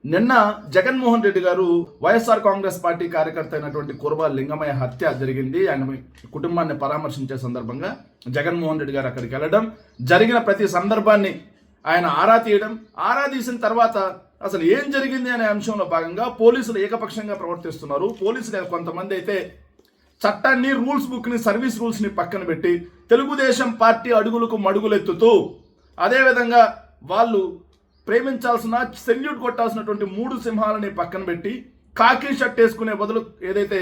నిన్న జగన్మోహన్ రెడ్డి గారు వైఎస్ఆర్ కాంగ్రెస్ పార్టీ కార్యకర్త అయినటువంటి కుర్బా లింగమయ్య హత్య జరిగింది. ఆయన కుటుంబాన్ని పరామర్శించే సందర్భంగా జగన్మోహన్ రెడ్డి గారు అక్కడికి వెళ్ళడం, జరిగిన ప్రతి సందర్భాన్ని ఆయన ఆరా తీసిన తర్వాత అసలు ఏం జరిగింది అనే అంశంలో భాగంగా పోలీసులు ఏకపక్షంగా ప్రవర్తిస్తున్నారు. పోలీసులు కొంతమంది అయితే చట్టాన్ని, రూల్స్ బుక్ని, సర్వీస్ రూల్స్ని పక్కన పెట్టి తెలుగుదేశం పార్టీ అడుగులకు మడుగులెత్తుతూ, అదేవిధంగా వాళ్ళు ప్రేమించాల్సిన, సెల్యూట్ కొట్టాల్సినటువంటి 3 సింహాలని పక్కన పెట్టి కాకి షర్ట్ వేసుకునే బదులు ఏదైతే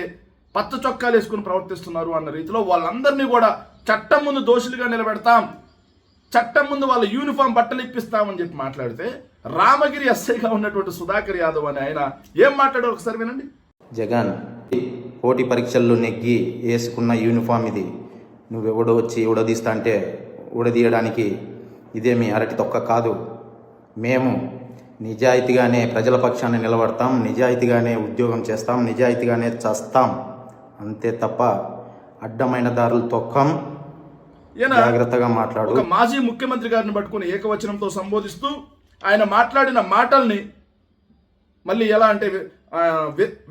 పచ్చ చొక్కాలు వేసుకుని ప్రవర్తిస్తున్నారు అన్న రీతిలో వాళ్ళందరినీ కూడా చట్టం ముందు దోషులుగా నిలబెడతాం, చట్టం ముందు వాళ్ళ యూనిఫామ్ బట్టలు ఇప్పిస్తామని చెప్పి మాట్లాడితే రామగిరి ఎస్ఐగా ఉన్నటువంటి సుధాకర్ యాదవ్ అని ఆయన ఏం మాట్లాడారు ఒకసారి వినండి. జగన్ పోటీ పరీక్షల్లో నెగ్గి వేసుకున్న యూనిఫామ్ ఇది, నువ్వెవడో వచ్చి ఉడదీస్తా అంటే ఉడదీయడానికి ఇదేమి అరటి తొక్క కాదు. మేము నిజాయితీగానే ప్రజల పక్షాన్ని నిలబడతాం, నిజాయితీగానే ఉద్యోగం చేస్తాం, నిజాయితీగానే చేస్తాం, అంతే తప్ప అడ్డమైన దారులు తొక్కం. జాగ్రత్తగా మాట్లాడు. ఒక మాజీ ముఖ్యమంత్రి గారిని పట్టుకుని ఏకవచనంతో సంబోధిస్తూ ఆయన మాట్లాడిన మాటల్ని మళ్ళీ ఎలా అంటే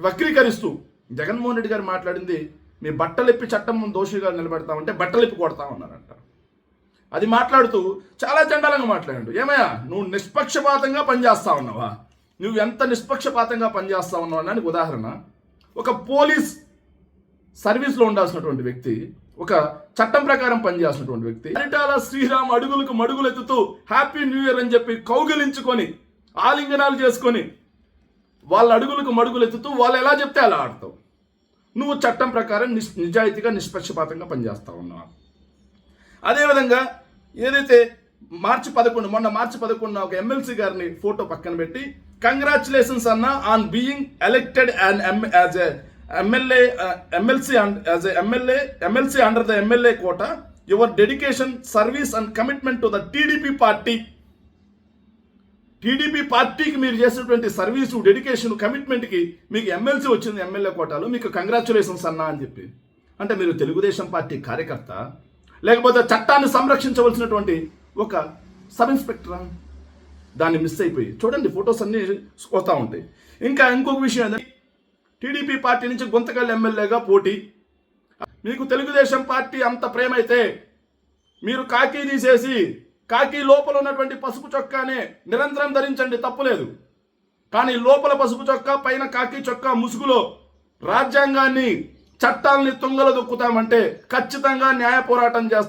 వక్రీకరిస్తూ, జగన్మోహన్ రెడ్డి గారు మాట్లాడింది మీ బట్టలిప్పి చట్టం ముందు దోషిగా నిలబెడతామంటే బట్టలిప్పి కొడతామన్నారంట. అది మాట్లాడుతూ చాలా చండాలంగా మాట్లాడాడు. ఏమయ్యా, నువ్వు నిష్పక్షపాతంగా పనిచేస్తా ఉన్నావా? నువ్వు ఎంత నిష్పక్షపాతంగా పనిచేస్తా ఉన్నావు అని ఉదాహరణ, ఒక పోలీస్ సర్వీస్లో ఉండాల్సినటువంటి వ్యక్తి, ఒక చట్టం ప్రకారం పనిచేయాల్సినటువంటి వ్యక్తి పరిటాల శ్రీరామ్ అడుగులకు మడుగులెత్తుతూ హ్యాపీ న్యూ ఇయర్ అని చెప్పి కౌగిలించుకొని ఆలింగనాలు చేసుకొని వాళ్ళ అడుగులకు మడుగులెత్తుతూ వాళ్ళు ఎలా చెప్తే అలా ఆడతావు. నువ్వు చట్టం ప్రకారం నిజాయితీగా నిష్పక్షపాతంగా పనిచేస్తా ఉన్నావు. అదేవిధంగా ఏదైతే మొన్న మార్చి 11 ఒక ఎమ్మెల్సీ గారిని ఫోటో పక్కన పెట్టి కంగ్రాచులేషన్స్ అన్న on being elected as MLC under the MLA quota, your dedication, service and commitment to the TDP పార్టీకి మీరు చేసినటువంటి సర్వీసు, డెడికేషన్, కమిట్మెంట్కి మీకు ఎమ్మెల్సీ వచ్చింది ఎమ్మెల్యే కోటాలో, మీకు కంగ్రాచులేషన్స్ అన్నా అని చెప్పి. అంటే మీరు తెలుగుదేశం పార్టీ కార్యకర్త, లేకపోతే చట్టాన్ని సంరక్షించవలసినటువంటి ఒక సబ్ ఇన్స్పెక్టరా? దాన్ని మిస్ అయిపోయి చూడండి, ఫొటోస్ అన్నీ వస్తూ ఉంటాయి. ఇంకా ఇంకొక విషయం ఏంటంటే, టీడీపీ పార్టీ నుంచి గుంతకల్ ఎమ్మెల్యేగా పోటీ. మీకు తెలుగుదేశం పార్టీ అంత ప్రేమ అయితే మీరు కాకి తీసేసి కాకి లోపల ఉన్నటువంటి పసుపు చొక్కానే నిరంతరం ధరించండి, తప్పులేదు. కానీ లోపల పసుపు చొక్కా, పైన కాకి చొక్కా ముసుగులో రాజ్యాంగాన్ని, చట్టాలని తుంగలో దొక్కుతామంటే ఖచ్చితంగా న్యాయ పోరాటం చేస్తాం.